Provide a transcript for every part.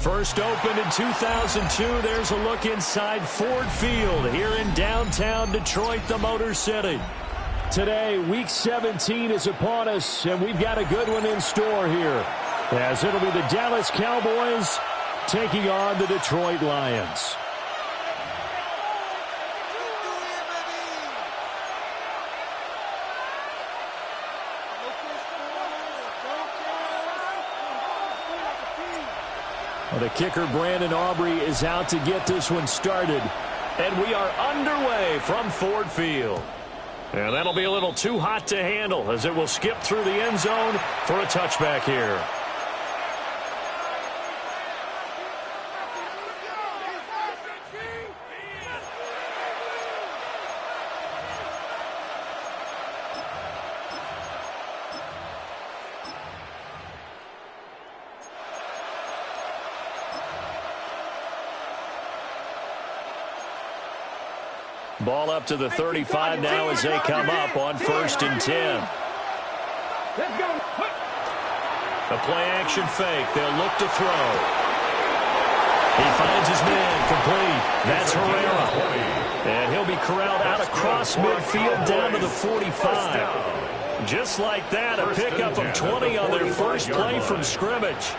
First opened in 2002, there's a look inside Ford Field here in downtown Detroit, the Motor City. Today, Week 17 is upon us, and we've got a good one in store here, as it'll be the Dallas Cowboys taking on the Detroit Lions. The kicker, Brandon Aubrey, is out to get this one started. And we are underway from Ford Field. And that'll be a little too hot to handle as it will skip through the end zone for a touchback here. Ball up to the 35 now as they come up on 1st and 10. A play-action fake. They'll look to throw. He finds his man complete. That's Herrera. And he'll be corralled out across midfield down to the 45. Just like that, a pickup of 20 on their first play from scrimmage.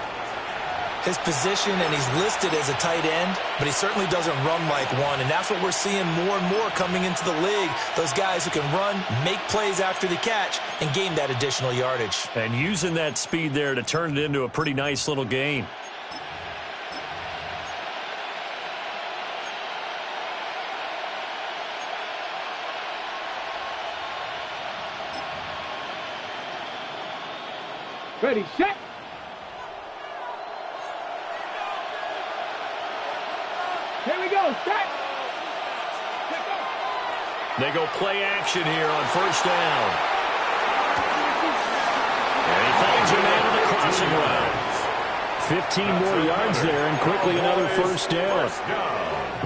His position, and he's listed as a tight end, but he certainly doesn't run like one, and that's what we're seeing more and more coming into the league. Those guys who can run, make plays after the catch, and gain that additional yardage. And using that speed there to turn it into a pretty nice little gain. Ready, set. Here we go, set. They go play action here on 1st down. And he finds a man on the crossing route. 15 more yards there, and quickly another 1st down.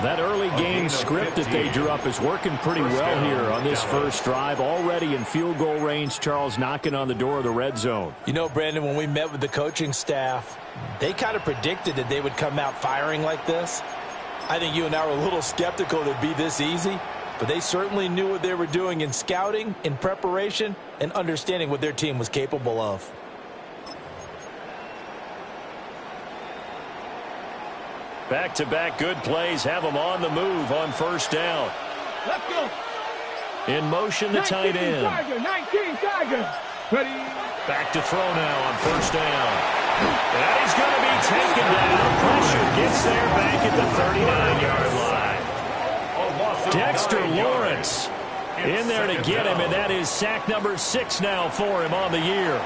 That early game script that they drew up is working pretty well here on this first drive. Already in field goal range, Charles knocking on the door of the red zone. You know, Brandon, when we met with the coaching staff, they kind of predicted that they would come out firing like this. I think you and I were a little skeptical it'd be this easy, but they certainly knew what they were doing in scouting, in preparation, and understanding what their team was capable of. Back-to-back good plays have them on the move on 1st down. Let's go. In motion, the tight end. 19 Tiger. Ready. Back to throw now on 1st down. And he's going to be taken down. Pressure gets there back at the 39-yard line. Dexter Lawrence in there to get him, and that is sack number 6 now for him on the year.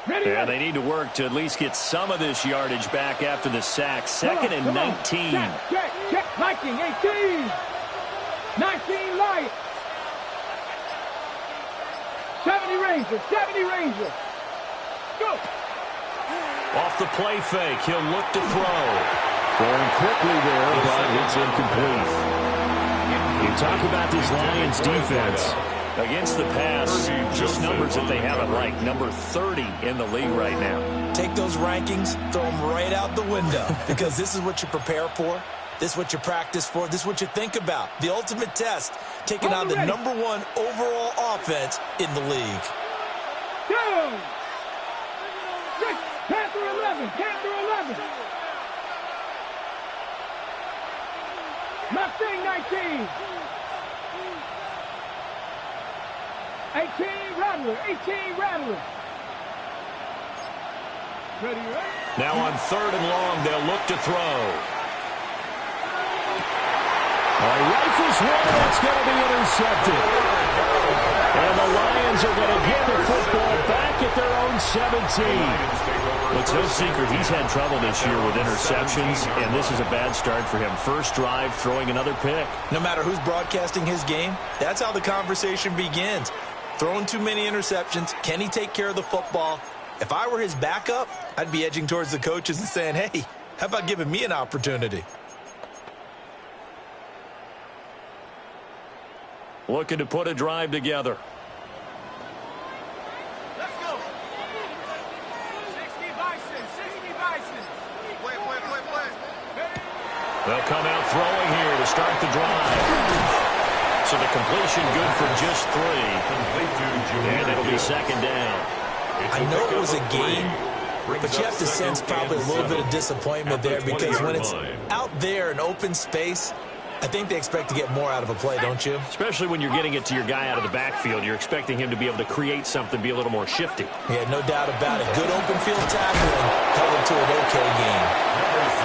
Yeah, they need to work to at least get some of this yardage back after the sack. 2nd and 19. Check. Viking, 18. 19 Light. 70 Ranger. Go. Off the play fake, he'll look to throw. Throwing quickly there, but it's incomplete. You talk about this Lions defense. Against the pass, just numbers that they haven't liked. Number 30 in the league right now. Take those rankings, throw them right out the window, because this is what you prepare for. This is what you practice for. This is what you think about. The ultimate test, taking on the number 1 overall offense in the league. 2, 6, Panther 11. Mustang 19. 18 Rattler. Ready. Now on 3rd and long, they'll look to throw. Rifles one, that's going to be intercepted. And the Lions are going to get the football back at their own 17. It's no secret he's had trouble this year with interceptions, and this is a bad start for him. First drive, throwing another pick. No matter who's broadcasting his game, that's how the conversation begins. Throwing too many interceptions, can he take care of the football? If I were his backup, I'd be edging towards the coaches and saying, hey, how about giving me an opportunity? Looking to put a drive together. Let's go. 60 Bison, 60 Bison. Play. They'll come out throwing here to start the drive. So the completion good for just 3. And it'll be second down. I know it was a game, but you have to sense probably a little bit of disappointment there because when it's out there in open space, I think they expect to get more out of a play, don't you? Especially when you're getting it to your guy out of the backfield. You're expecting him to be able to create something, be a little more shifty. Yeah, no doubt about it. Good open field tackling held him to an okay game.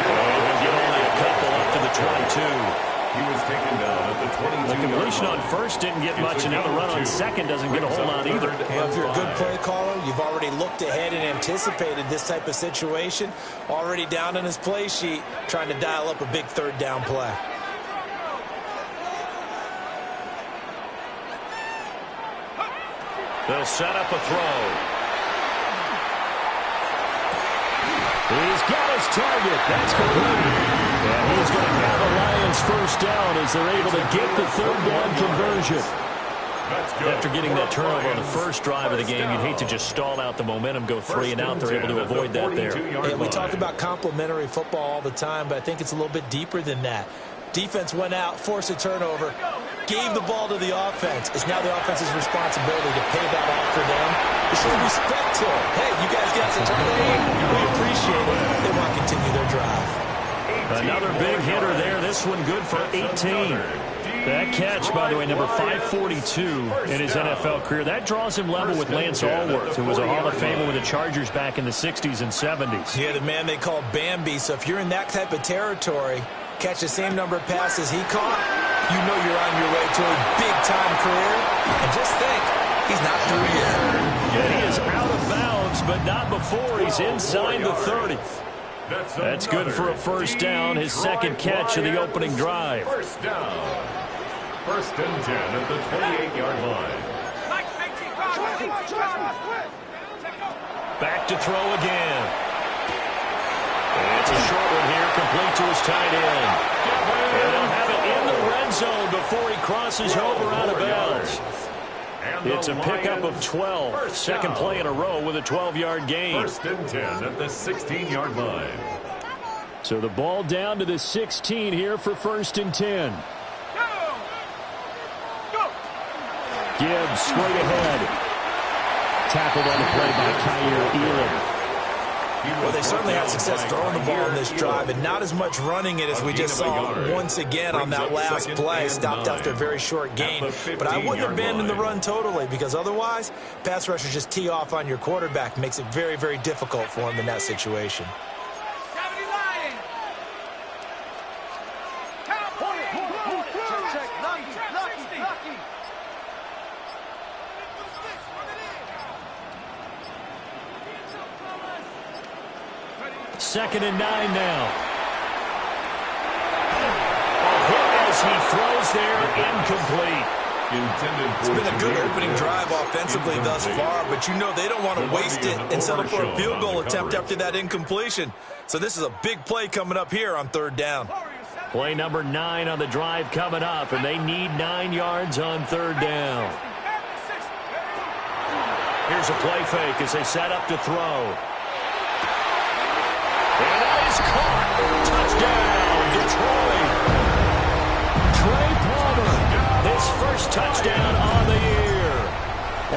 And he'll get only a couple up to the 22. He was taken down at the 22. The completion on first didn't get much, and now the run on second doesn't get a whole lot either. Well, if you're a good play caller, you've already looked ahead and anticipated this type of situation. Already down in his play sheet, trying to dial up a big third down play. They'll set up a throw. He's got his target. That's complete. And he's going to have a Lions first down as they're able to get the third down conversion. After getting that turnover on the first drive of the game, you'd hate to just stall out the momentum, go 3 and out. They're able to avoid that there. Yeah, we talk about complementary football all the time, but I think it's a little bit deeper than that. Defense went out, forced a turnover, gave the ball to the offense. It's now the offense's responsibility to pay that off for them. To show respect to them. Hey, you guys got some turnover. We appreciate it. They want to continue their drive. Another big hitter there. This one good for 18. That catch, by the way, number 542 in his NFL career. That draws him level with Lance Allworth, who was a Hall of Famer with the Chargers back in the 60s and 70s. Yeah, the man they call Bambi. So if you're in that type of territory, catch the same number of passes he caught, you know you're on your way to a big-time career. And just think, he's not through yet. Yeah, he is out of bounds, but not before. He's inside the 30. That's good for a first down, his second catch of the opening drive. First down. First and 10 at the 28-yard line. Back to throw again. It's a short one here, complete to his tight end. And they'll have it in the red zone before he crosses over out of bounds. It's a pickup of 12. Second play in a row with a 12-yard gain. First and 10 at the 16-yard line. So the ball down to the 16 here for first and 10. Gibbs straight ahead. Tackled on the play by Kyer Elam. Well, they certainly had success throwing the ball in this drive, and not as much running it as we just saw once again on that last play. Stopped after a very short gain. But I wouldn't abandon the run totally, because otherwise, pass rushers just tee off on your quarterback. Makes it very, very difficult for him in that situation. Second and 9 now. A hit as he throws there, incomplete. It's been a good opening drive offensively thus far, but you know they don't want to waste it and settle for a field goal attempt after that incompletion. So this is a big play coming up here on third down. Play number 9 on the drive coming up, and they need 9 yards on third down. Here's a play fake as they set up to throw. And that is caught. Touchdown, Detroit. Trey Palmer, his first touchdown on the year.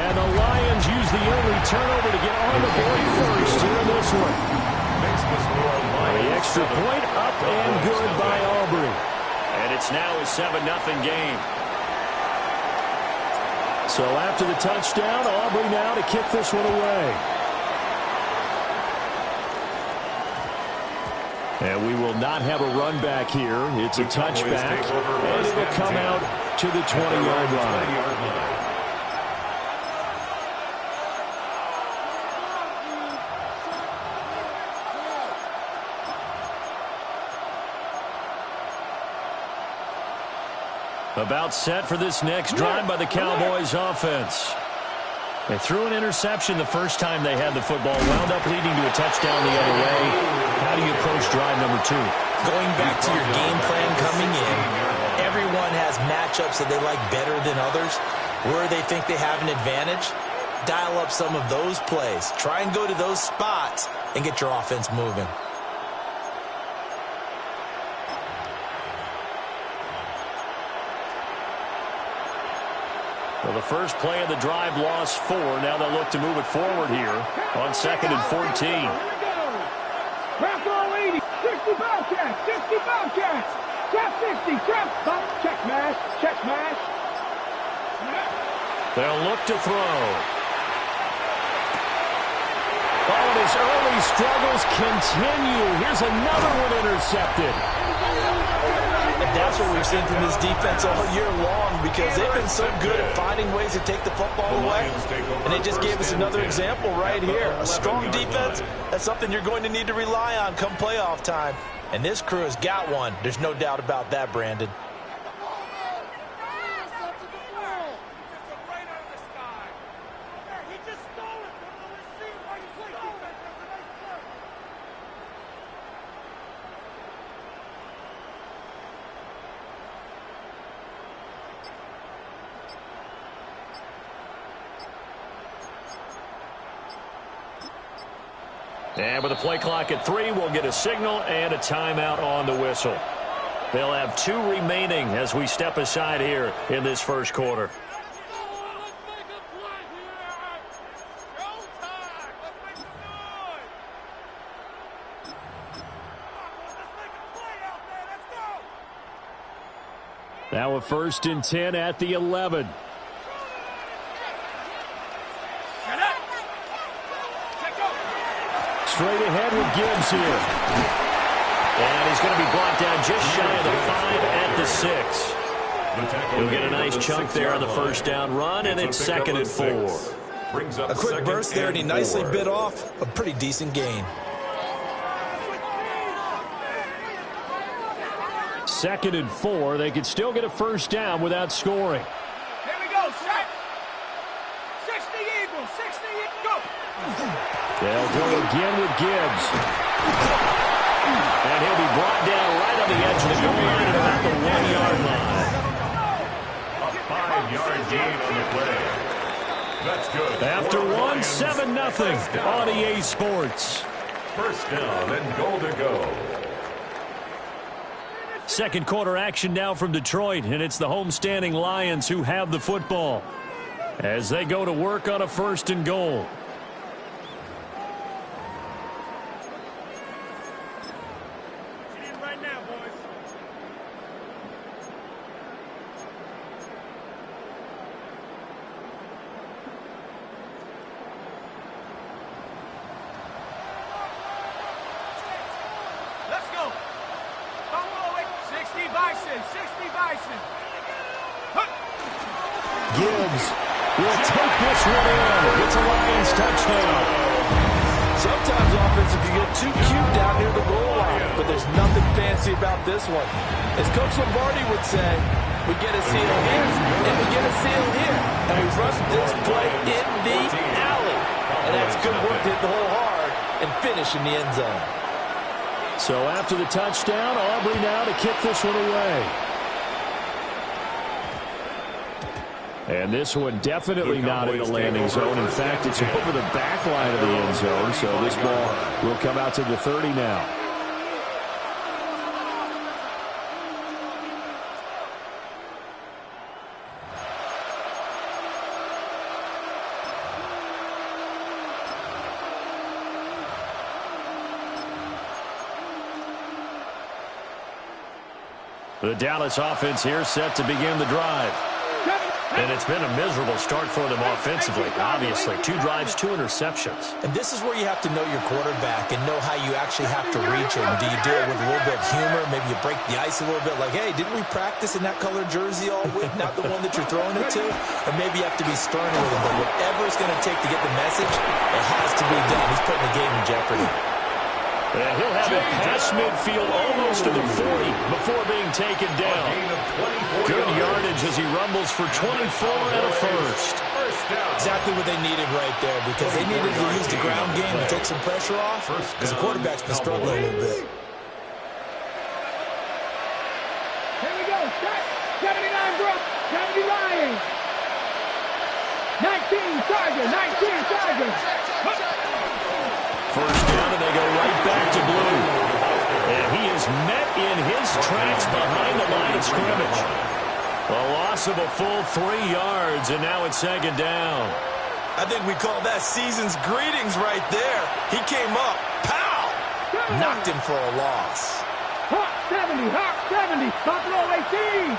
And the Lions use the early turnover to get on the board first here in this one. The extra point up and good by Aubrey. And it's now a 7-0 game. So after the touchdown, Aubrey now to kick this one away. And we will not have a run back here. It's a touchback, and it will come out to the 20-yard line. About set for this next drive by the Cowboys offense. They threw an interception the first time they had the football, wound up leading to a touchdown the other way. How do you approach drive number 2? Going back to your game plan coming in, everyone has matchups that they like better than others. Where they think they have an advantage, dial up some of those plays. Try and go to those spots and get your offense moving. Well, the first play of the drive lost 4. Now they'll look to move it forward here on 2nd and 14. Trap all 80, 60 Bobcats, 60 Bobcats, trap 50, trap, bump, check mash, check mash. They'll look to throw. Oh, and his early struggles continue. Here's another one intercepted. That's what we've seen from this defense all year long, because they've been so good at finding ways to take the football away. And they just gave us another example right here. A strong defense, that's something you're going to need to rely on come playoff time. And this crew has got one. There's no doubt about that, Brandon. And with the play clock at 3, we'll get a signal and a timeout on the whistle. They'll have 2 remaining as we step aside here in this first quarter. Now a 1st and 10 at the 11. Straight ahead with Gibbs here. And he's going to be brought down just shy of the 5 at the 6. He'll get a nice chunk there on the first down run, and it's 2nd and 4. A quick burst there, and he nicely bit off a pretty decent gain. 2nd and 4. They could still get a first down without scoring. Here we go, set. 60 Eagles, 60 Eagles, go. They'll go again with Gibbs. And he'll be brought down right on the edge of the goal line at about the 1-yard line. A 5-yard gain on the play. That's good. After 7-0 on EA Sports. First down and goal to go. Second quarter action now from Detroit, and it's the homestanding Lions who have the football as they go to work on a 1st and goal. Gibbs will take this one in. It's a Lions touchdown. Sometimes offense can get too cute down near the goal line, but there's nothing fancy about this one. As Coach Lombardi would say, we get a seal here, and we get a seal here. And we run this play in the alley. And that's good work to hit the hole hard and finish in the end zone. So after the touchdown, Aubrey now to kick this one away. And this one definitely not in the landing zone. In fact, it's over the back line of the end zone. So this ball will come out to the 30 now. The Dallas offense here set to begin the drive. And it's been a miserable start for them offensively. Obviously, 2 drives, 2 interceptions. And this is where you have to know your quarterback and know how you actually have to reach him. Do you do it with a little bit of humor? Maybe you break the ice a little bit like, hey, didn't we practice in that color jersey all week? Not the one that you're throwing it to? Or maybe you have to be stern with him. But whatever it's going to take to get the message, it has to be done. He's putting the game in jeopardy. And he'll have it past midfield almost to the 40 before being taken down. Good yardage as he rumbles for 24 and a first. Exactly what they needed right there, because they needed to use the ground game to take some pressure off, because the quarterback's been struggling a little bit. Here we go. Shot. 79 drop. 70 Lions. 19 Chargers. 19 Chargers. First down, and they go right back to blue. And he is met in his tracks behind the line of scrimmage. A loss of a full 3 yards, and now it's second down. I think we call that season's greetings right there. He came up, pow! Knocked him for a loss. Hawk 70, Hawk 70, Buffalo 18.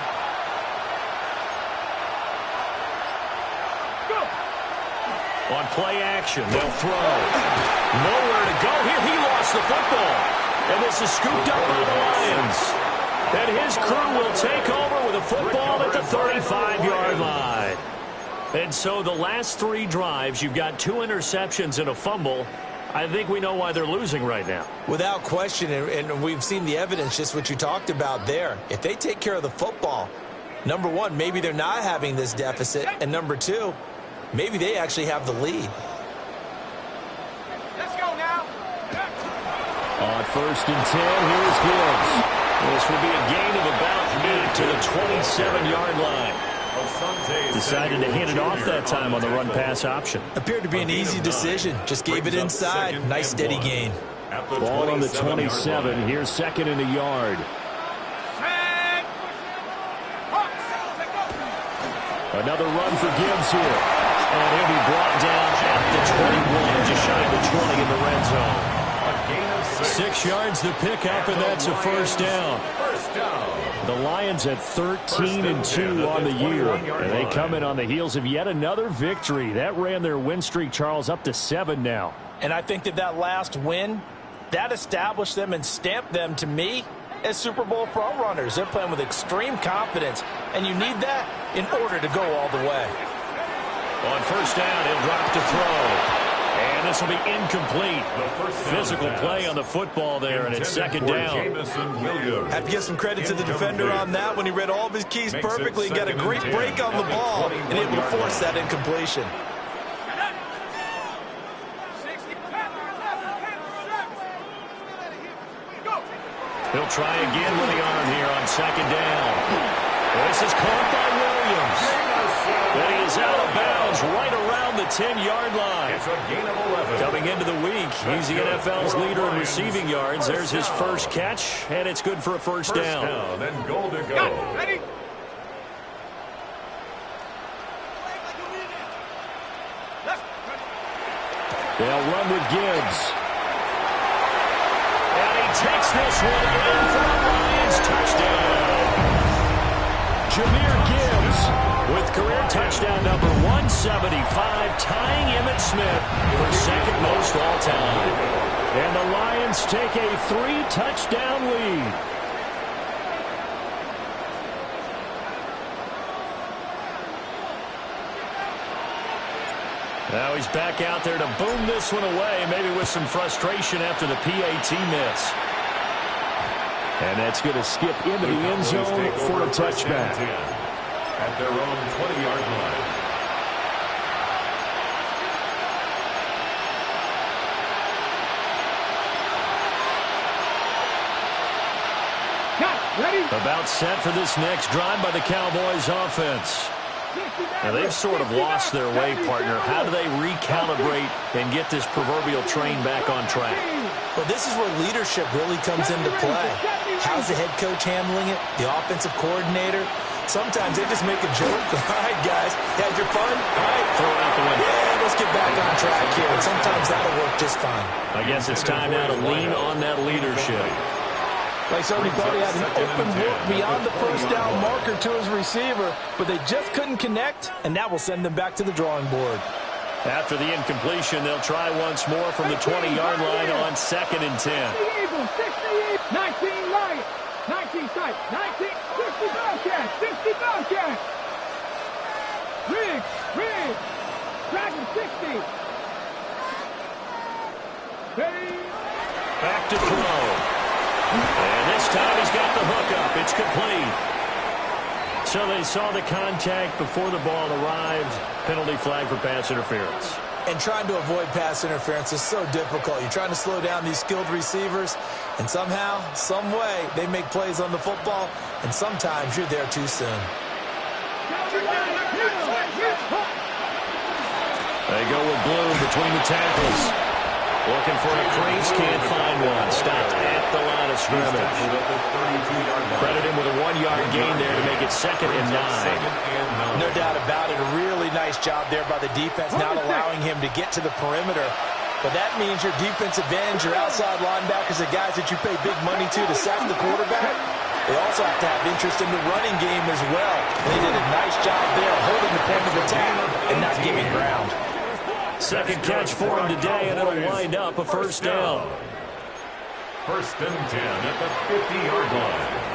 Go. On play action, they'll throw. Nowhere to go here. He lost the football. And this is scooped up by the Lions. And his crew will take over with a football at the 35-yard line. And so the last 3 drives, you've got 2 interceptions and a fumble. I think we know why they're losing right now. Without question, and we've seen the evidence, just what you talked about there. If they take care of the football, number one, maybe they're not having this deficit. And number 2, maybe they actually have the lead. Let's go now. On first and 10, here's Gibbs. This will be a gain of about 8 to the 27-yard line. Decided to hand it off that time on the run-pass option. Appeared to be an easy decision. Just gave it inside. Nice steady gain. Ball on the 27. Here's second and a yard. Another run for Gibbs here. And he'll be brought down at the 21, just shy of the 20 in the red zone. 6 yards the pickup, and that's a first down. The Lions at 13-2 on the year. And they come in on the heels of yet another victory. That ran their win streak, Charles, up to 7 now. And I think that last win, that established them and stamped them, to me, as Super Bowl frontrunners. They're playing with extreme confidence, and you need that in order to go all the way. On first down, he'll drop to throw. And this will be incomplete. Physical play on the football there, and it's second down. Have to give some credit to the defender on that when he read all of his keys perfectly and got a great break on the ball and able to force that incompletion. He'll try again with the arm here on second down. This is caught by Williams. And he is out of bounds right around the 10-yard line. It's a gain of 11. Coming into the week, he's the NFL's leader in receiving yards. There's his first catch, and it's good for a first down. Then goal to go. Ready? They'll run with Gibbs. And he takes this one in for the Lions touchdown. Jameer Gibbs with career touchdown number 175, tying Emmitt Smith for second most all-time. And the Lions take a 3-touchdown lead. Now he's back out there to boom this one away, maybe with some frustration after the PAT miss. And that's going to skip into the end zone for a touchback. At their own 20-yard line. Ready? About set for this next drive by the Cowboys offense. Now, they've sort of lost their way, partner. How do they recalibrate and get this proverbial train back on track? Well, this is where leadership really comes into play. How's the head coach handling it? The offensive coordinator? Sometimes they just make a joke. All right, guys, had your fun? All right, Throw it out the window. Yeah, let's get back on track here. And sometimes that'll work just fine. I guess it's time now to lean on that leadership. Like somebody thought he had an open look beyond the first down marker to his receiver, but they just couldn't connect, and that will send them back to the drawing board. After the incompletion, they'll try once more from the 20-yard line on second and 10. 19 Lions, 19 tight, 19, 60 Bobcats, 60 Bobcats. Riggs, Dragon 60. Ready? Back to throw. And this time he's got the hook up. It's complete. So they saw the contact before the ball arrived. Penalty flag for pass interference. And trying to avoid pass interference is so difficult. You're trying to slow down these skilled receivers, and somehow, some way, they make plays on the football, and sometimes you're there too soon. They go with Bloom between the tackles. Looking for a crease, can't find one. Stopped at the line of scrimmage. Credit him with a 1-yard gain there to make it 2nd and 9. No doubt about it. A really nice job there by the defense, not allowing him to get to the perimeter. But that means your defensive ends, your outside linebackers, the guys that you pay big money to sack the quarterback, they also have to have interest in the running game as well. They did a nice job there holding the point of attack and not giving ground. Second catch for him today, and it'll wind up a first down. 1st and 10 at the 50-yard line.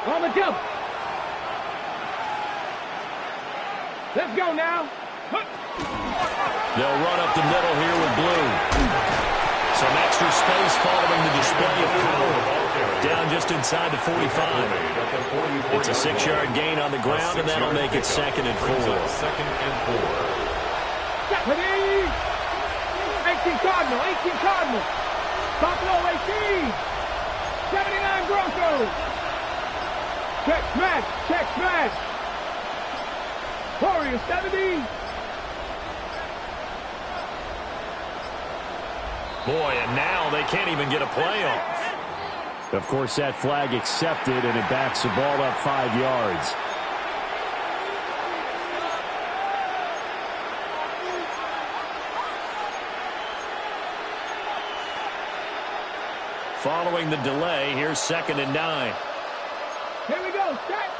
On the jump. Let's go now. They'll run up the middle here with Blue. Some extra space following the display of power. Down just inside the 45. It's a 6-yard gain on the ground, and that'll make it 2nd and 4. 2nd and 4. 18 Cardinal, 18 Cardinal. Buffalo 18. 79 Broncos. Check smash, check smash. Warriors 70. Boy, and now they can't even get a playoff. Of course, that flag accepted, and it backs the ball up 5 yards. Following the delay, here's 2nd and 9. Here we go, set.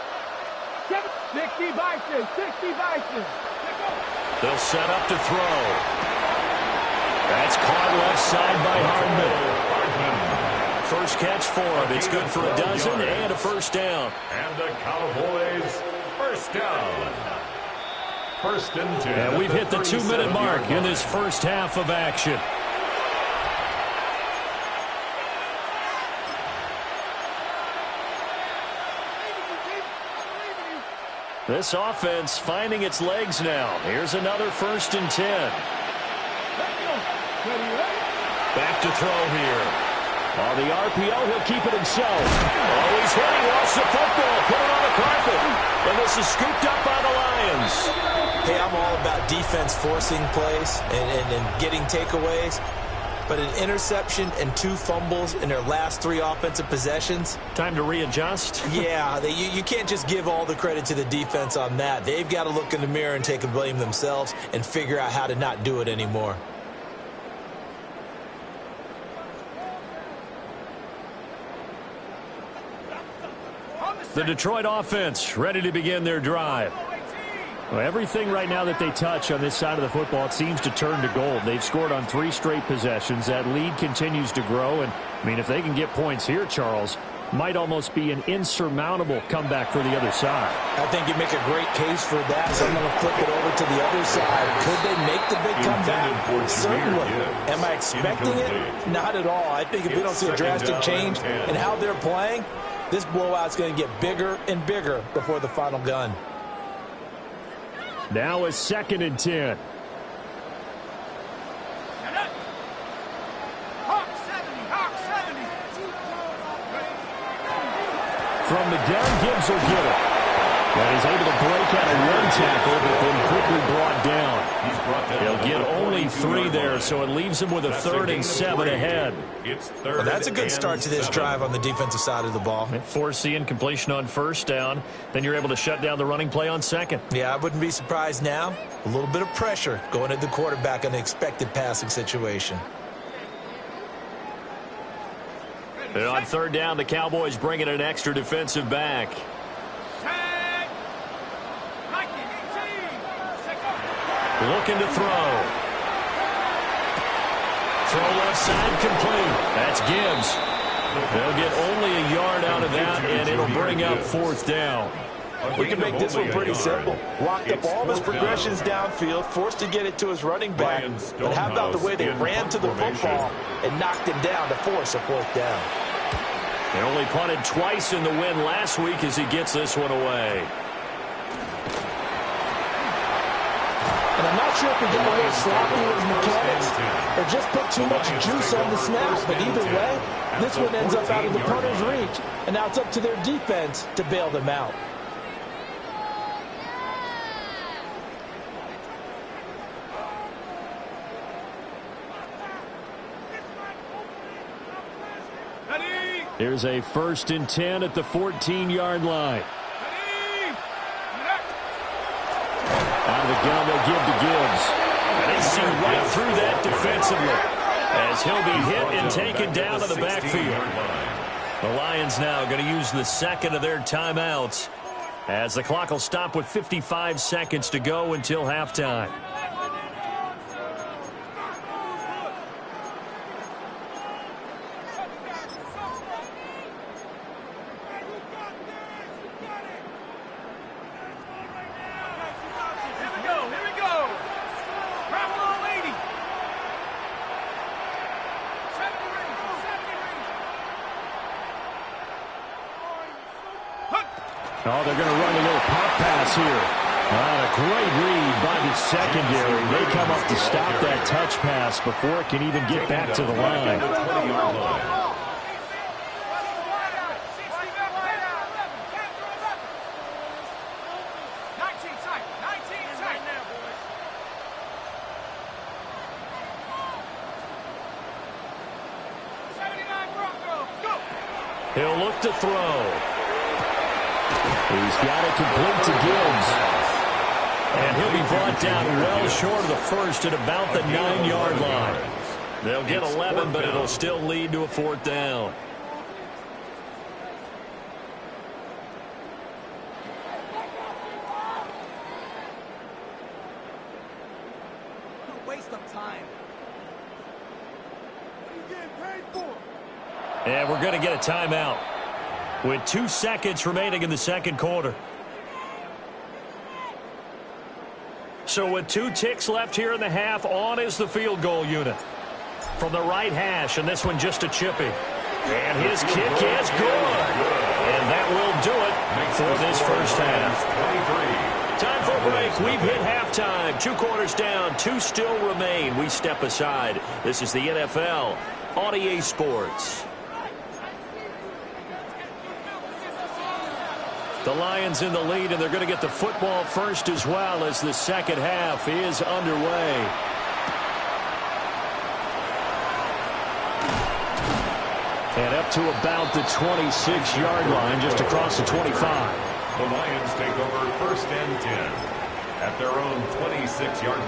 60 Bison, 60 Bison. They'll set up to throw. That's caught left side by Hardman. First catch for him. It's good for a dozen and a first down. And the Cowboys, first down. 1st and 10. And we've hit the 2-minute mark in this first half of action. This offense finding its legs now. Here's another 1st and 10. Back to throw here. On the RPO, he'll keep it himself. Oh, he's hit. He lost the football. Put it on the carpet. And this is scooped up by the Lions. Hey, I'm all about defense forcing plays and getting takeaways. But an interception and 2 fumbles in their last 3 offensive possessions. Time to readjust. Yeah, you can't just give all the credit to the defense on that. They've got to look in the mirror and take a blame themselves and figure out how to not do it anymore. The Detroit offense ready to begin their drive. Well, everything right now that they touch on this side of the football, it seems to turn to gold. They've scored on 3 straight possessions. That lead continues to grow. And, I mean, if they can get points here, Charles, might almost be an insurmountable comeback for the other side. I think you make a great case for that. So I'm going to flip it over to the other side. Could they make the big comeback? Certainly. Am I expecting it? Not at all. I think if we don't see a drastic change in how they're playing, this blowout's going to get bigger and bigger before the final gun. Now it's 2nd and 10. From the gun, Gibbs will get it. And he's able to break out of 1 tackle, but then quickly brought down. He'll get only 3 there, so it leaves him with a 3rd and 7 ahead. Well, that's a good start to this drive on the defensive side of the ball. Force the incompletion on 1st down. Then you're able to shut down the running play on 2nd. Yeah, I wouldn't be surprised now. A little bit of pressure going at the quarterback in an expected passing situation. And on 3rd down, the Cowboys bring in an extra defensive back. Looking to throw. Throw left side complete. That's Gibbs. They'll get only a yard out of that, and it'll bring up 4th down. We can make this one pretty simple. Locked up all of his progressions downfield, forced to get it to his running back. But how about the way they ran to the football and knocked him down to force a 4th down? They only punted twice in the win last week as he gets this one away. And I'm not sure if he got a little sloppy with his mechanics or just put too much juice on the snap. But either way, this one ends up out of the punter's reach. And now it's up to their defense to bail them out. Here's a 1st and 10 at the 14-yard line. Out of the gun, they'll give to Gibbs. And they see right through that defensively as he'll be hit and taken down to the backfield. The Lions now going to use the 2nd of their timeouts as the clock will stop with 55 seconds to go until halftime. Oh, they're going to run a little pop pass here. A great read by the secondary. They come up to stop that touch pass before it can even get back to the line. He'll look to throw. He's got it complete to Gibbs. And he'll be brought down well short of the 1st at about the 9-yard line. They'll get 11, but it'll still lead to a 4th down. Waste of time. What are you getting paid for? And we're going to get a timeout with 2 seconds remaining in the 2nd quarter. So with 2 ticks left here in the half, on is the field goal unit. From the right hash, and this one just a chippy. And his kick is good. And that will do it for this first half. Time for a break. We've hit halftime. 2 quarters down, 2 still remain. We step aside. This is the NFL on EA Sports. The Lions in the lead, and they're going to get the football first as well as the 2nd half is underway. And up to about the 26-yard line, just across the 25. The Lions take over 1st and 10 at their own 26-yard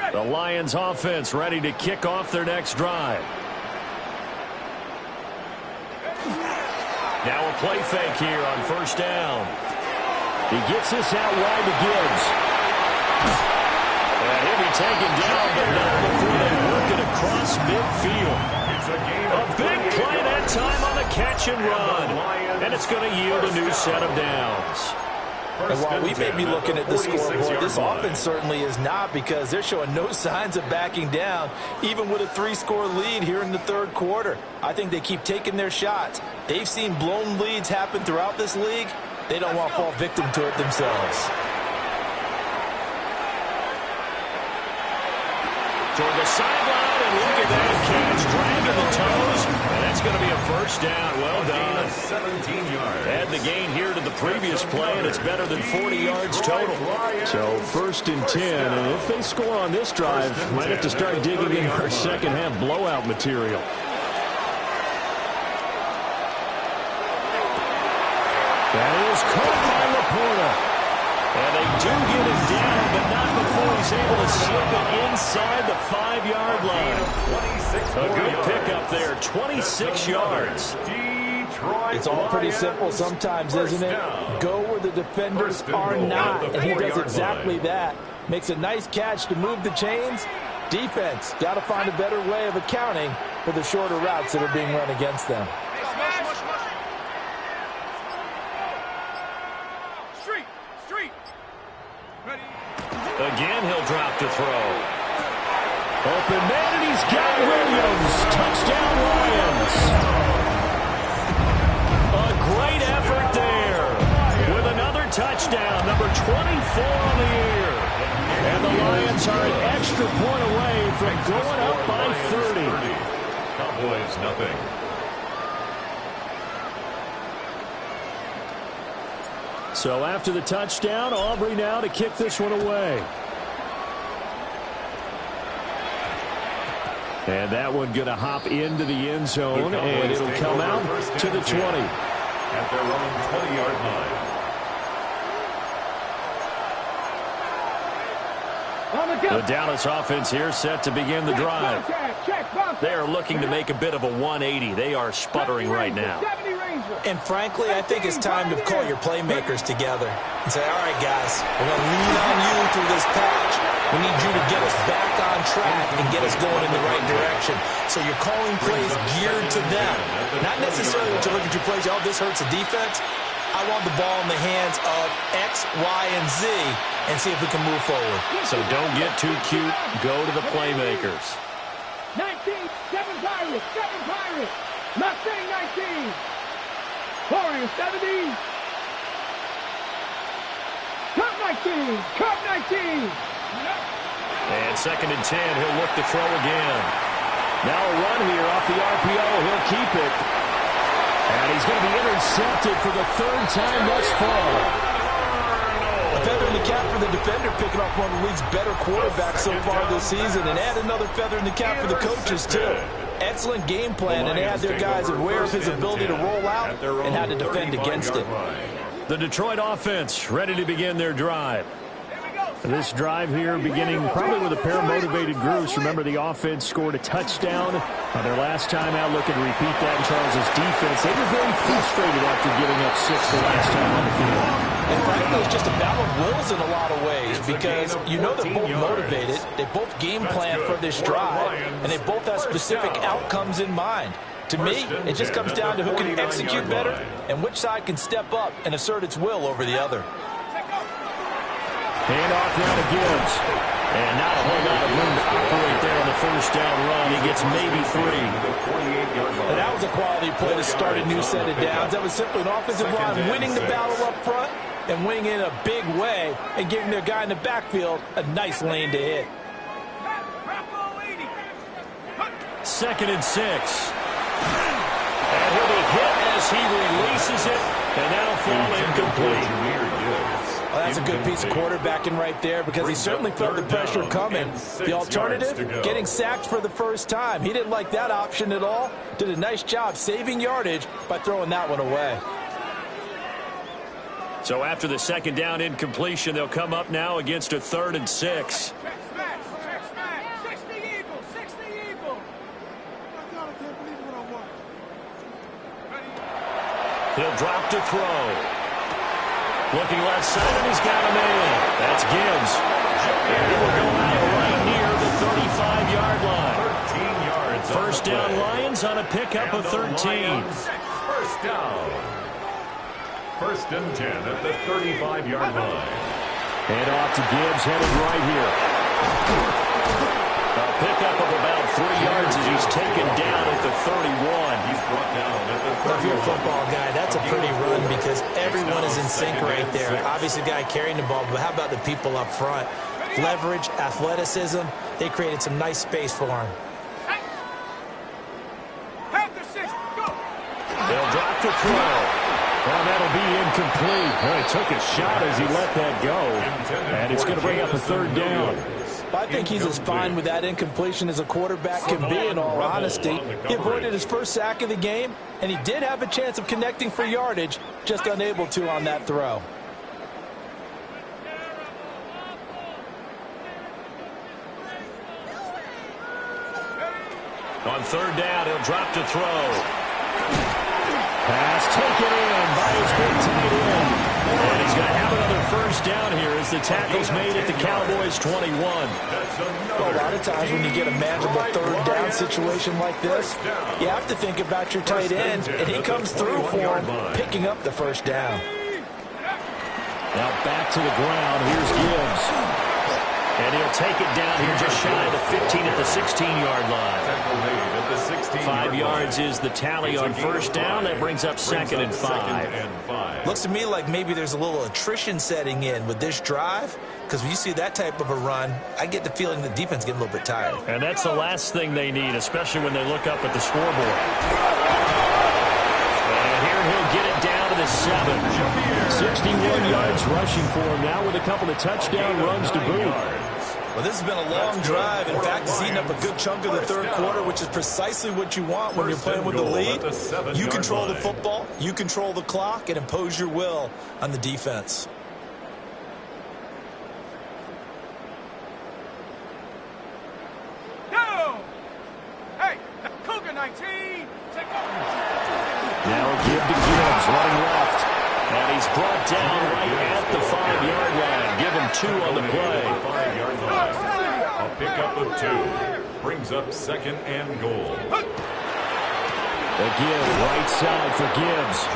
line. The Lions offense ready to kick off their next drive. Now a play fake here on 1st down. He gets this out wide to Gibbs. And he'll be taken down, but not before they work it across midfield. A big play that time on the catch and run. And it's going to yield a new set of downs. And while we may be looking at the scoreboard, this offense certainly is not, because they're showing no signs of backing down, even with a 3-score lead here in the 3rd quarter. I think they keep taking their shots. They've seen blown leads happen throughout this league. They don't want to fall victim to it themselves. Toward the sideline, and look at that catch, dragging the toes, and that's going to be a 1st down. Well done. 17 yards. Add the gain here to the previous play, and it's better than 40 yards total. So 1st and 10, and if they score on this drive, might have to start digging in our 2nd half blowout material. That is caught by Laporta. And they do get him down, but not before he's able to slip it inside the 5-yard line. A good pickup there, 26 yards. It's all pretty simple sometimes, isn't it? Go where the defenders are not, and he does exactly that. Makes a nice catch to move the chains. Defense got to find a better way of accounting for the shorter routes that are being run against them. Again, he'll drop to throw. Open man, and he's got Williams. Touchdown, Lions. A great effort there. With another touchdown, number 24 on the year. And the Lions are an extra point away from going up by 30. Cowboys, nothing. So after the touchdown, Aubrey now to kick this one away. And that one going to hop into the end zone, and it'll come out to the 20. At their own 20-yard line. The Dallas offense here set to begin the drive. They are looking to make a bit of a 180. They are sputtering right now. And frankly, I think it's time to call your playmakers together and say, all right, guys, we're going to lean on you through this patch. We need you to get us back on track and get us going in the right direction. So you're calling plays geared to them. Not necessarily that you look at your plays, oh, this hurts the defense. I want the ball in the hands of X, Y, and Z and see if we can move forward. So don't get too cute. Go to the playmakers. 19, 7 Pirates, 7 Pirates. Mustang 19. Warriors 70. Cup 19, Cup 19. And 2nd and 10, he'll look to throw again. Now a run here off the RPO. He'll keep it. And he's going to be intercepted for the 3rd time thus far. A feather in the cap for the defender, picking off one of the league's better quarterbacks so far this season, and add another feather in the cap for the coaches, too. Excellent game plan, and they had their guys aware of his ability to roll out and how to defend against it. The Detroit offense ready to begin their drive. This drive here beginning probably with a pair of motivated groups. Remember, the offense scored a touchdown on their last time out. Looking to repeat that in Charles' defense. They were very frustrated after giving up 6 the last time on the field. And frankly, it's just a battle of wills in a lot of ways because you know they're both motivated. They both game plan for this drive, and they both have specific outcomes in mind. To me, it just comes down to who can execute better and which side can step up and assert its will over the other. Hand off now to Gibbs. And not a whole lot of room to operate there on the 1st down run. He gets maybe 3. And that was a quality play to start a new set of downs. That was simply an offensive line winning the battle up front and winning in a big way and giving their guy in the backfield a nice lane to hit. 2nd and 6. And he'll be hit as he releases it. And that'll fall incomplete. Well, that's a good piece of quarterbacking right there because he certainly felt the pressure coming. The alternative, getting sacked for the 1st time. He didn't like that option at all. Did a nice job saving yardage by throwing that one away. So after the 2nd down incompletion, they'll come up now against a 3rd and 6. He'll drop to throw. Looking left side, and he's got a man. That's Gibbs. And he will go out right near the 35-yard line. 13 yards. 1st down Lions on a pickup of 13. 1st down. 1st and 10 at the 35-yard line. Hand off to Gibbs, headed right here. A pickup of about 3 yards as he's taken down at the 31. He's brought down at the 31. If you're a football guy, that's a pretty run because everyone is in sync right there. Obviously, the guy carrying the ball, but how about the people up front? Leverage, athleticism, they created some nice space for him. They'll drop to throw. Well, that'll be incomplete. Well, he took a shot as he let that go. And it's going to bring up a 3rd down. I think he's as fine with that incompletion as a quarterback can be, in all honesty. He avoided his 1st sack of the game, and he did have a chance of connecting for yardage, just unable to on that throw. On 3rd down, he'll drop to throw. Pass taken in by his big tight end. And he's going to have another 1st down here as the tackle's made at the Cowboys' 21. Well, a lot of times when you get a manageable 3rd down situation like this, you have to think about your tight end, and he comes through for him, picking up the 1st down. Now back to the ground. Here's Gibbs. they'll take it down here just shy of the 15 at the 16-yard line. 5 yards is the tally on first down. That brings up second and 5. Looks to me like maybe there's a little attrition setting in with this drive, because when you see that type of a run, I get the feeling the defense getting a little bit tired. And that's the last thing they need, especially when they look up at the scoreboard. And here he'll get it down to the 7. 61 yards rushing for him now with a couple of touchdown runs to boot. Well, this has been a long drive. In fact, it's eaten up a good chunk of the third quarter, which is precisely what you want when you're playing with the lead. You control the football, you control the clock, and impose your will on the defense. Go! Hey, Cougar 19. Now a give to Gibbs, running left. And he's brought down right at the 5-yard line. Give him 2 on the play. 5-yard line. A pickup of 2 brings up second and goal. A give, right side for Gibbs.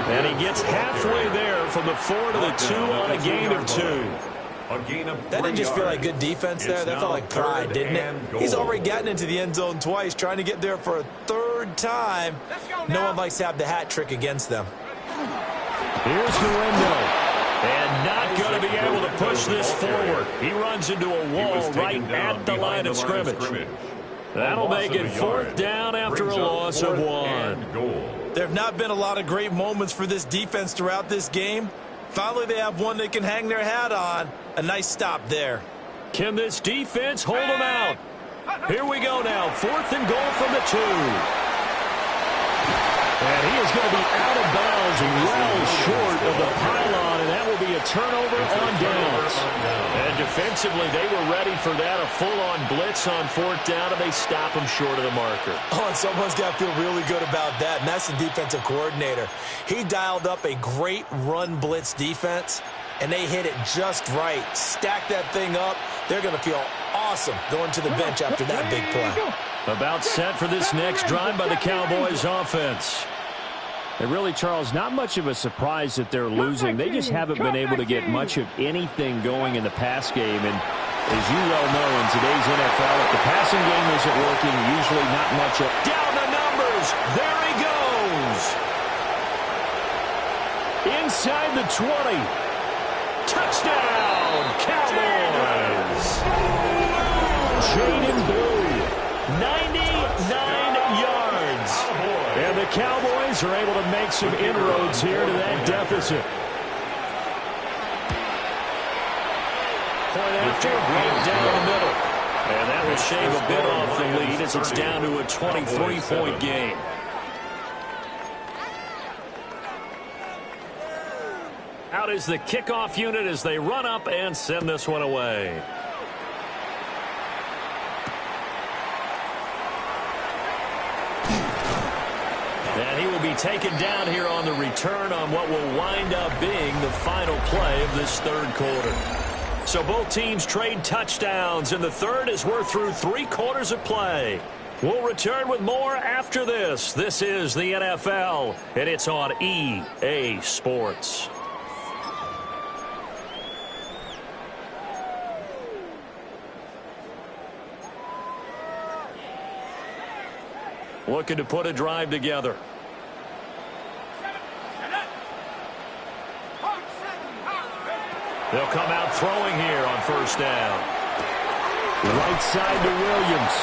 And he gets halfway there from the 4 to the 2 on a gain of 2. That didn't just feel like good defense there. That felt like pride, didn't it? He's already gotten into the end zone twice, trying to get there for a third time. No one likes to have the hat trick against them. Here's the window. And not going to be able to push this forward. He runs into a wall right at the line of scrimmage. That'll make it 4th down after a loss of 1. There have not been a lot of great moments for this defense throughout this game. Finally, they have one they can hang their hat on. A nice stop there. Can this defense hold them out? Here we go now. 4th and goal from the 2. And he is going to be out of bounds well short of the pylon, and that will be a turnover on downs. And defensively, they were ready for that, a full-on blitz on 4th down, and they stop him short of the marker. Oh, and someone's got to feel really good about that, and that's the defensive coordinator. He dialed up a great run blitz defense, and they hit it just right. Stack that thing up. They're going to feel awesome going to the bench after that big play. About set for this next drive by the Cowboys offense. And really, Charles, not much of a surprise that they're losing. They just haven't been able to get much of anything going in the pass game. And as you well know, in today's NFL, if the passing game isn't working, usually not much of... Down the numbers! There he goes! Inside the 20. Touchdown, Cowboys! Jaden Blue, 99 yards. And the Cowboys are able to make some inroads here to that deficit. Point after, right down the middle. And that will shave a bit off the lead as it's down to a 23-point game. Out is the kickoff unit as they run up and send this one away. And he will be taken down here on the return on what will wind up being the final play of this third quarter. So both teams trade touchdowns in the third as we're through 3 quarters of play. We'll return with more after this. This is the NFL, and it's on EA Sports. Looking to put a drive together. They'll come out throwing here on first down. Right side to Williams.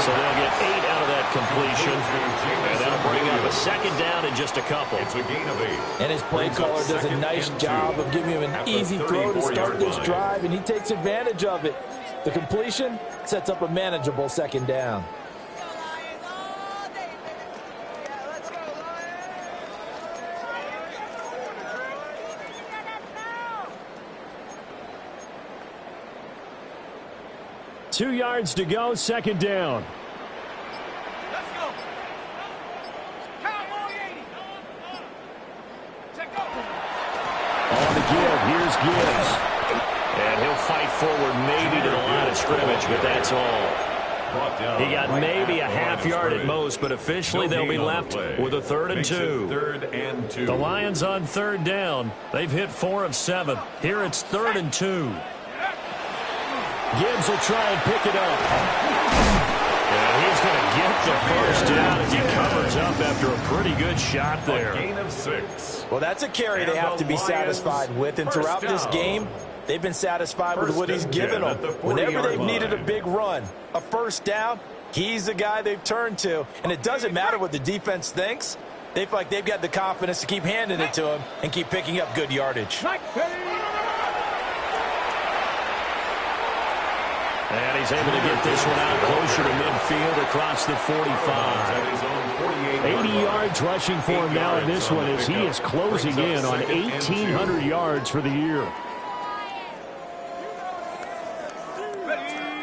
So they'll get 8 out of that completion. And that'll bring up a second down in just a couple. It's a gain of 8. And his play caller does a nice job of giving him an easy throw to start this drive, and he takes advantage of it. The completion sets up a manageable second down. Two yards to go, second down. Let's go. Cowboy 80. Check up. On the give, here's Gibbs. And he'll fight forward maybe to the line of scrimmage, but that's all. He got maybe a half yard at most, but officially they'll be left with a 3rd and 2. The Lions on 3rd down. They've hit 4 of 7. Here it's 3rd and 2. Gibbs will try and pick it up. And he's going to get the first down as he covers up after a pretty good shot there. A gain of 6. Well, that's a carry they have to be satisfied with. And throughout this game, they've been satisfied with what he's given them. Whenever they've needed a big run, a first down, he's the guy they've turned to. And it doesn't matter what the defense thinks. They feel like they've got the confidence to keep handing it to him and keep picking up good yardage. And he's able to get this one out closer to midfield across the 45. 80 yards rushing for him now in this one as he is closing in on 1,800 yards for the year.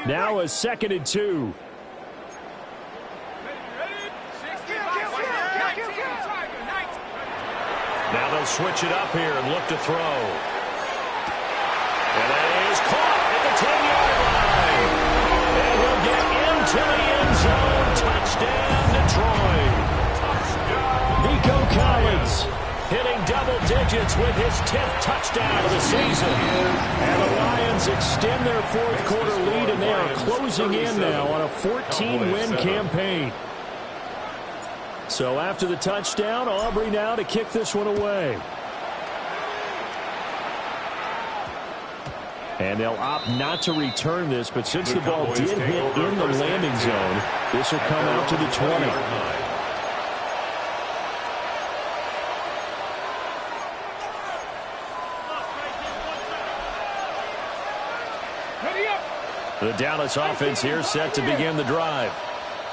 Now a 2nd and 2. Now they'll switch it up here and look to throw. And that is caught at the 10-yard line. And he'll get into the end zone. Touchdown, Detroit. Nico Collins hitting double digits with his 10th touchdown of the season. And the Lions extend their fourth quarter lead, and they are closing in now on a 14-win campaign. So after the touchdown, Aubrey now to kick this one away. And they'll opt not to return this, but since the ball did hit in the landing zone, this will come out to the 20. The Dallas offense here set to begin the drive.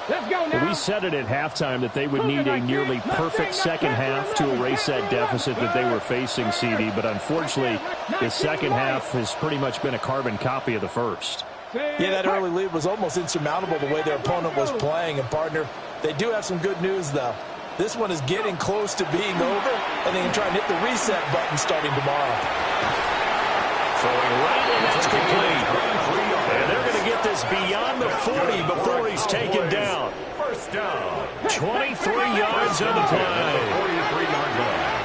Let's go now. We said it at halftime that they would need a nearly perfect second half to erase that deficit that they were facing, CD. But unfortunately, the second half has pretty much been a carbon copy of the first. Yeah, that early lead was almost insurmountable the way their opponent was playing. And, partner, they do have some good news, though. This one is getting close to being over, and they can try and hit the reset button starting tomorrow. Throwing right, and that's complete. And they're going to get this beyond the 40 before he's taken down. First down. 23 yards on the play. 43-yard line.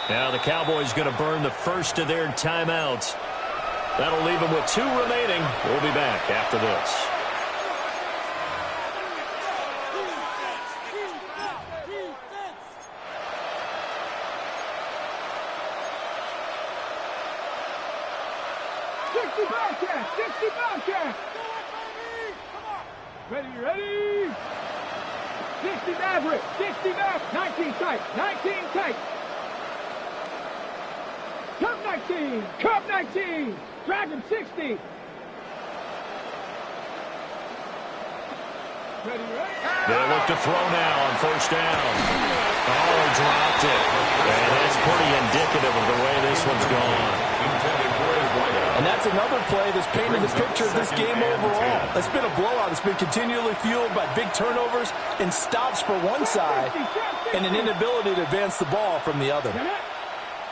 Now the Cowboys going to burn the first of their timeouts. That'll leave them with 2 remaining. We'll be back after this. Ready. 60 average, 60 back, 19 tight, 19 tight. Curve 19, drag him 60. Ready. They'll look to throw now on first down. Oh, dropped it. And that's pretty indicative of the way this one's gone. And that's another play that's painted the picture of this game overall. It's been a blowout. It's been continually fueled by big turnovers and stops for one side and an inability to advance the ball from the other.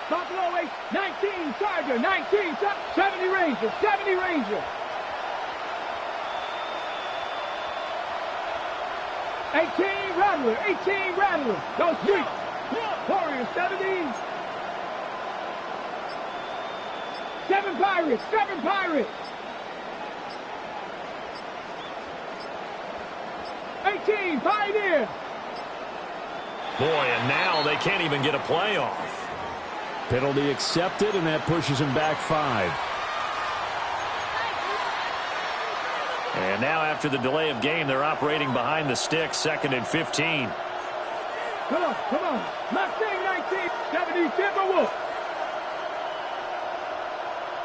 Buffalo 8, 19 Charger, 19, 70 Ranger, 70 Ranger. 18 Rattler, 18 Rattler. Go street. Warriors, 70. 7 Pirates, 7 Pirates. 18 Pioneer. Boy, and now they can't even get a playoff. Penalty accepted, and that pushes him back 5. And now after the delay of game, they're operating behind the sticks, 2nd and 15. Come on. Mustang 19, 70 Timberwolf.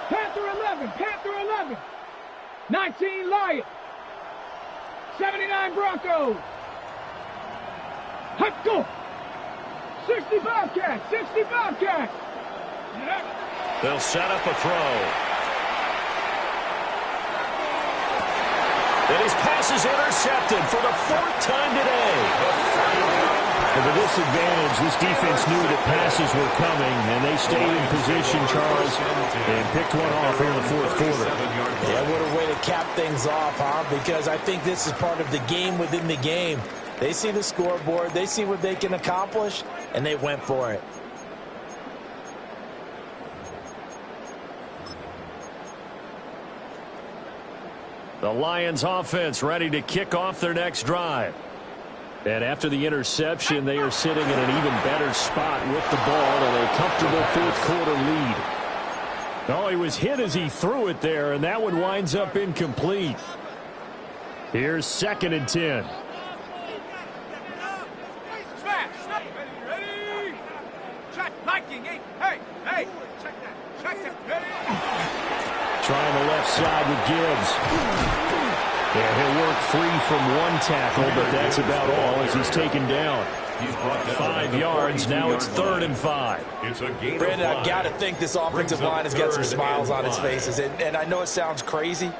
Panther 11. 19 Lion. 79 Broncos. Hot go. 60 Bobcats. They'll set up a throw. And his pass is intercepted for the 4th time today. And with this advantage, this defense knew that passes were coming, and they stayed in position, Charles, and picked one off here in the 4th quarter. Yeah, what a way to cap things off, huh? Because I think this is part of the game within the game. They see the scoreboard. They see what they can accomplish, and they went for it. The Lions offense ready to kick off their next drive. And after the interception, they are sitting in an even better spot with the ball and a comfortable fourth-quarter lead. Oh, he was hit as he threw it there, and that one winds up incomplete. Here's 2nd and 10. Trying the left side with Gibbs. And he'll work free from one tackle, but that's about all as he's taken down. 5 yards. Now it's 3rd and 5. Brandon, I've got to think this offensive line has got some smiles on its faces. And I know it sounds crazy,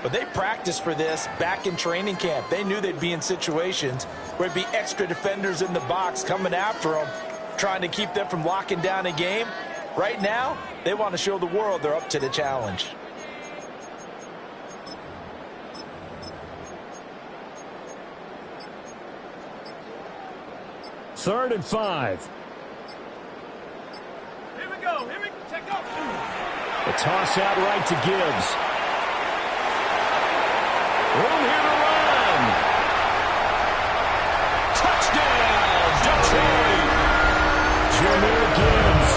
but they practiced for this back in training camp. They knew they'd be in situations where it'd be extra defenders in the box coming after them, trying to keep them from locking down a game. Right now, they want to show the world they're up to the challenge. Third and 5. Here we go. Check out. A toss out right to Gibbs. Room here to run. Touchdown, Detroit. Jahmyr Gibbs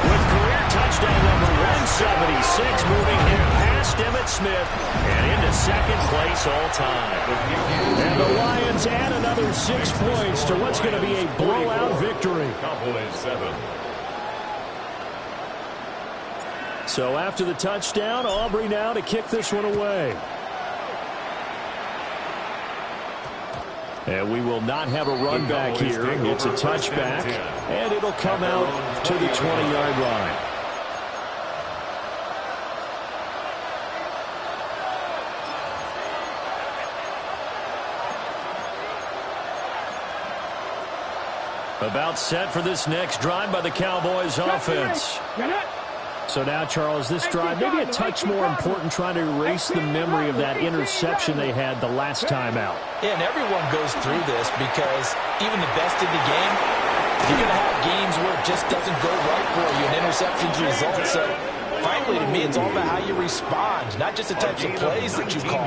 with career touchdown number 176, moving him past Emmitt Smith and into 2nd place all time. And the Lions add another 6 points to what's going to be a blowout victory. So after the touchdown, Aubrey now to kick this one away. And we will not have a run back here. It's a touchback, and it'll come out to the 20-yard line. About set for this next drive by the Cowboys offense. So now, Charles, this drive maybe a touch more important, trying to erase the memory of that interception they had the last time out. Yeah, and everyone goes through this because even the best in the game, you're going to have games where it just doesn't go right for you, and interceptions result. So finally, to me, it's all about how you respond, not just the types of plays that you call,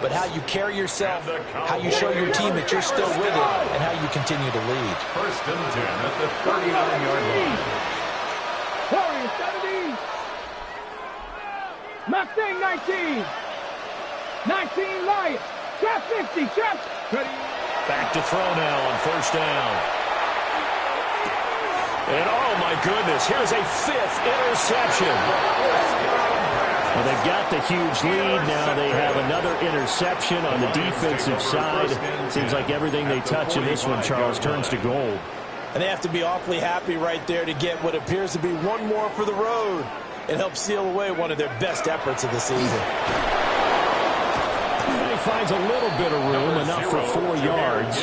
but how you carry yourself, how you show your team that you're still with it, and how you continue to lead. 1st and 10 at the 39-yard line. Warriors 70. Mustang 19. 19 Lions. Trap 50. Trap. Back to throw now on 1st down. And oh my goodness, here's a 5th interception. Well, they've got the huge lead. Now they have another interception on the defensive side. Seems like everything they touch in this one, Charles, turns to gold. And they have to be awfully happy right there to get what appears to be one more for the road. It helps seal away one of their best efforts of the season. And he finds a little bit of room, enough for 4 yards.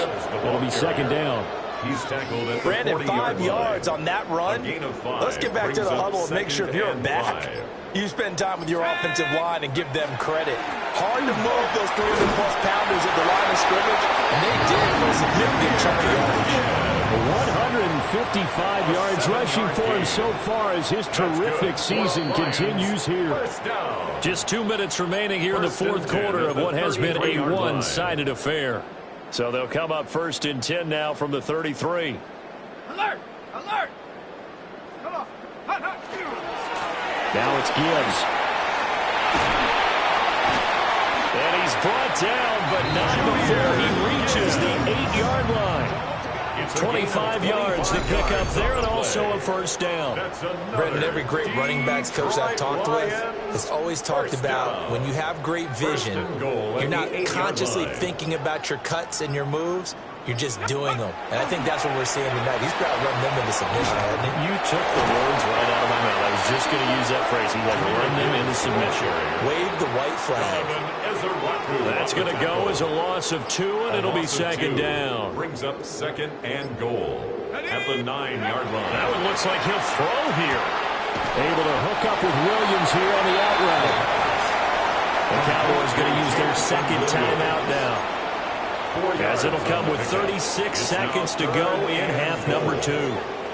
It'll be 2nd down. He's tackled at Brandon, 5 yards on that run. Let's get back to the huddle and make sure if you're back, you spend time with your offensive line and give them credit. Hard to move those 300-plus pounders at the line of scrimmage, and they did for a significant chunk of yardage. 155 yards rushing for him so far as his terrific season continues here. Just 2 minutes remaining here in the 4th quarter of what has been a one-sided affair. So they'll come up 1st and 10 now from the 33. Alert! Alert! Come on. Hut, hut. Now it's Gibbs. And he's brought down, but not before he reaches the 8-yard line. 25 yards to pick up there, and also a 1st down. Brendan, every great running backs coach I've talked with has always talked about when you have great vision, you're not consciously thinking about your cuts and your moves. You're just doing them. And I think that's what we're seeing tonight. He's got to run them into submission, hasn't he? You took the words right out of my mouth. I was just going to use that phrase. He will run them into submission. Wave the white flag. That's going to go as a loss of 2, and it'll be 2nd down. Brings up 2nd and goal at the 9-yard line. That one looks like he'll throw here. Able to hook up with Williams here on the out route. The Cowboys going to use their 2nd timeout now. as it'll come with 36 seconds to go in half number 2.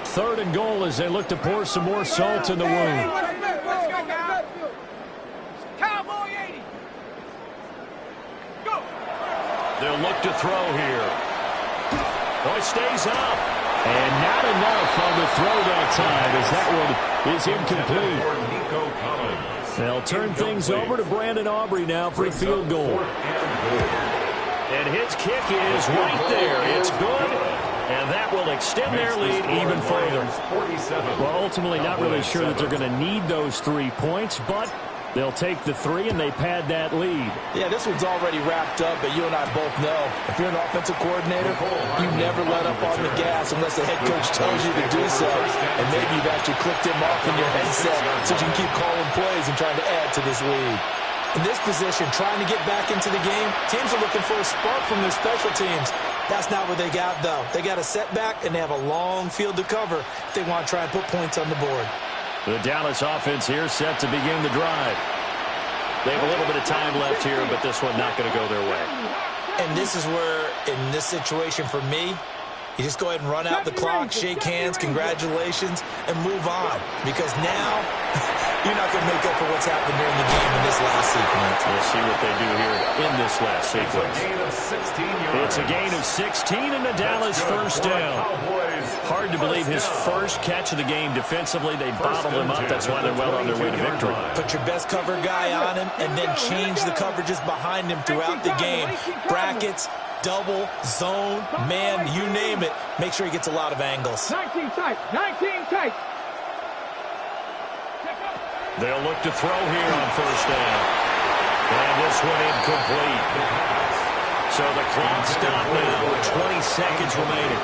3rd and goal as they look to pour some more salt in the wound. They'll look to throw here. Oh, it stays up. And not enough on the throw that time as that one is incomplete. They'll turn things over to Brandon Aubrey now for a field goal. And his kick is right there. It's good. And that will extend their lead even further. Well, ultimately not really sure that they're going to need those 3 points, but they'll take the 3 and they pad that lead. Yeah, this one's already wrapped up, but you and I both know if you're an offensive coordinator, you never let up on the gas unless the head coach tells you to do so. And maybe you've actually clicked him off in your headset so you can keep calling plays and trying to add to this lead. In this position, trying to get back into the game, teams are looking for a spark from their special teams. That's not what they got, though. They got a setback, and they have a long field to cover if they want to try and put points on the board. The Dallas offense here set to begin the drive. They have a little bit of time left here, but this one not going to go their way. And this is where, in this situation for me, you just go ahead and run out the clock, shake hands, congratulations, and move on. Because now, you're not going to make up for what's happened during the game in this last sequence. We'll see what they do here in this last sequence. It's a gain of 16 and the Dallas first down. Hard to believe his first catch of the game defensively. They bottled him up. That's why they're well on their way to victory. Put your best cover guy on him and then change the coverages behind him throughout the game. Brackets, double, zone, man, you name it. Make sure he gets a lot of angles. 19 tight, 19 tight. They'll look to throw here on first down. And this one incomplete. So the clock stopped now with 20 seconds remaining.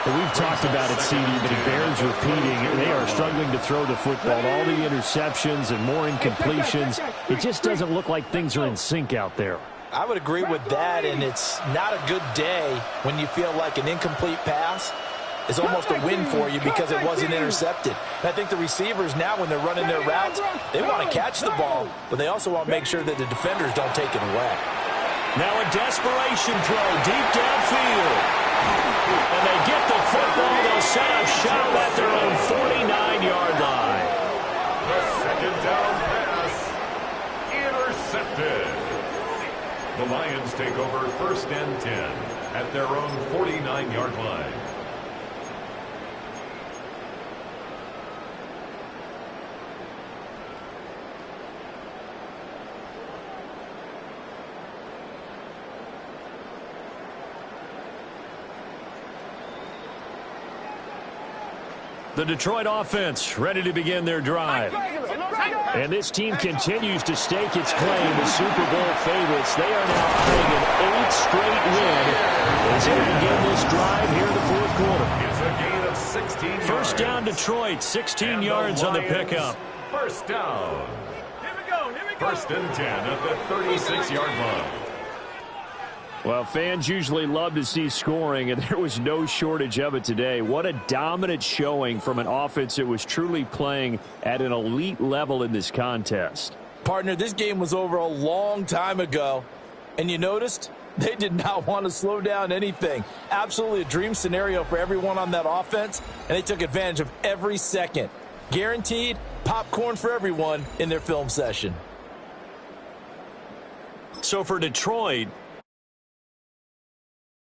We've talked about it, CD, but it bears repeating. They are struggling to throw the football. All the interceptions and more incompletions. It just doesn't look like things are in sync out there. I would agree with that, and it's not a good day when you feel like an incomplete pass is almost a win for you because it wasn't intercepted. And I think the receivers now, when they're running their routes, they want to catch the ball, but they also want to make sure that the defenders don't take it away. Now a desperation throw deep downfield. And they get the football. They'll set up shop at their own 49-yard line. The second down pass intercepted. The Lions take over 1st and 10 at their own 49-yard line. The Detroit offense ready to begin their drive. And this team continues to stake its claim as Super Bowl favorites. They are now eyeing an 8th straight win as they begin this drive here in the 4th quarter. It's a gain of 16 yards. First down Detroit, 16 yards on the pickup. First down. Here we go. 1st and 10 at the 36-yard line. Well, fans usually love to see scoring, and there was no shortage of it today. What a dominant showing from an offense that was truly playing at an elite level in this contest. Partner, this game was over a long time ago, and you noticed they did not want to slow down anything. Absolutely a dream scenario for everyone on that offense, and they took advantage of every second. Guaranteed popcorn for everyone in their film session. So for Detroit,